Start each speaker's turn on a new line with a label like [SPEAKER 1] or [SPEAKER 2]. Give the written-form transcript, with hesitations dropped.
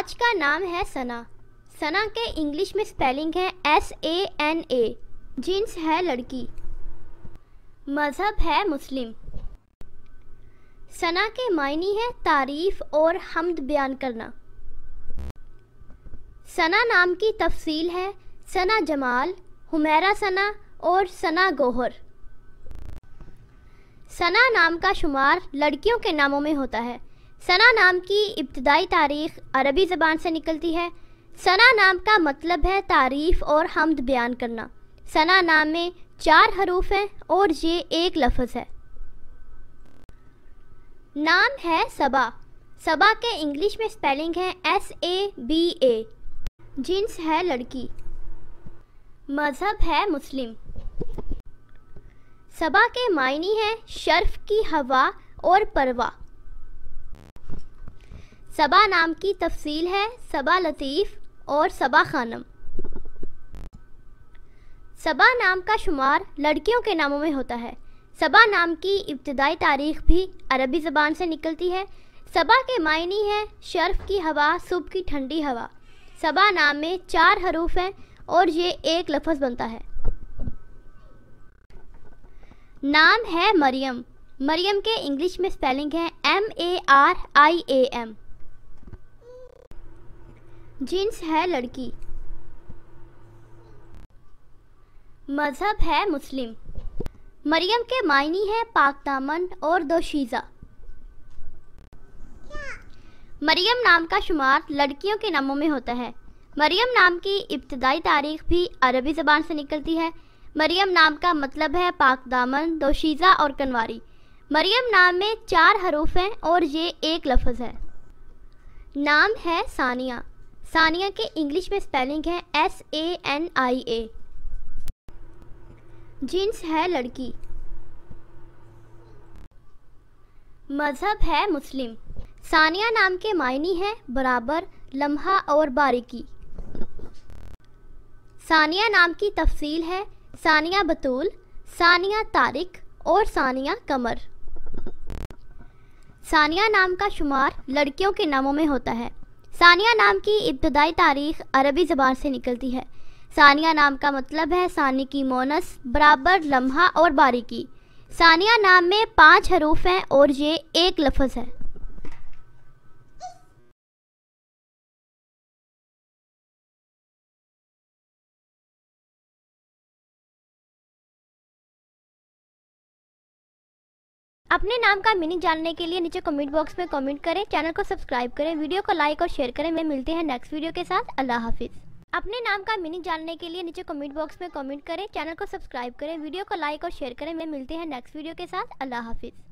[SPEAKER 1] आज का नाम है सना। सना के इंग्लिश में स्पेलिंग है SANA। जिन्स है लड़की। मज़हब है मुस्लिम। सना के मायने है तारीफ़ और हम्द बयान करना। सना नाम की तफसील है सना जमाल, हुमैरा सना और सना गोहर। सना नाम का शुमार लड़कियों के नामों में होता है। सना नाम की इब्तिदाई तारीख़ अरबी ज़बान से निकलती है। सना नाम का मतलब है तारीफ़ और हम्द बयान करना। सना नाम में 4 हरूफ हैं और ये एक लफ्ज़ है। नाम है सबा। सबा के इंग्लिश में स्पेलिंग है SABA। जिन्स है लड़की। मज़हब है मुस्लिम। सबा के मायने हैं शर्फ की हवा और परवा। सबा नाम की तफसील है सबा लतीफ़ और सबा खानम। सबा नाम का शुमार लड़कियों के नामों में होता है। सबा नाम की इब्तिदाई तारीख़ भी अरबी ज़बान से निकलती है। सबा के मायने हैं शर्फ की हवा, सुबह की ठंडी हवा। सबा नाम में 4 हरूफ हैं और ये एक लफ्ज़ बनता है। नाम है मरियम। मरियम के इंग्लिश में स्पेलिंग है MARIAM। जिन्स है लड़की। मज़हब है मुस्लिम। मरियम के मायने है पाकदामन और दोशीज़ा। मरियम नाम का शुमार लड़कियों के नामों में होता है। मरियम नाम की इब्तिदाई तारीख़ भी अरबी ज़बान से निकलती है। मरियम नाम का मतलब है पाकदामन, दोशीज़ा और कनवारी। मरियम नाम में 4 हरूफ हैं और ये एक लफ्ज़ है। नाम है सानिया। सानिया के इंग्लिश में स्पेलिंग है SANIA। जिन्स है लड़की। मज़हब है मुस्लिम। सानिया नाम के मायने हैं बराबर, लम्हा और बारीकी। सानिया नाम की तफसील है सानिया बतूल, सानिया तारिक और सानिया कमर। सानिया नाम का शुमार लड़कियों के नामों में होता है। सानिया नाम की इब्तिदाई तारीख़ अरबी ज़बान से निकलती है। सानिया नाम का मतलब है सानी की मोनस, बराबर, लम्हा और बारीकी। सानिया नाम में 5 हरूफ हैं और ये एक लफ्ज़ है। अपने नाम का मीनिंग जानने के लिए नीचे कमेंट बॉक्स में कमेंट करें। चैनल को सब्सक्राइब करें, वीडियो को लाइक और शेयर करें। मैं मिलते हैं नेक्स्ट वीडियो के साथ। अल्लाह हाफिज़। अपने नाम का मीनिंग जानने के लिए नीचे कमेंट बॉक्स में कमेंट करें। चैनल को सब्सक्राइब करें, वीडियो को लाइक और शेयर करें। मैं मिलते हैं नेक्स्ट वीडियो के साथ। अल्लाह हाफिज़।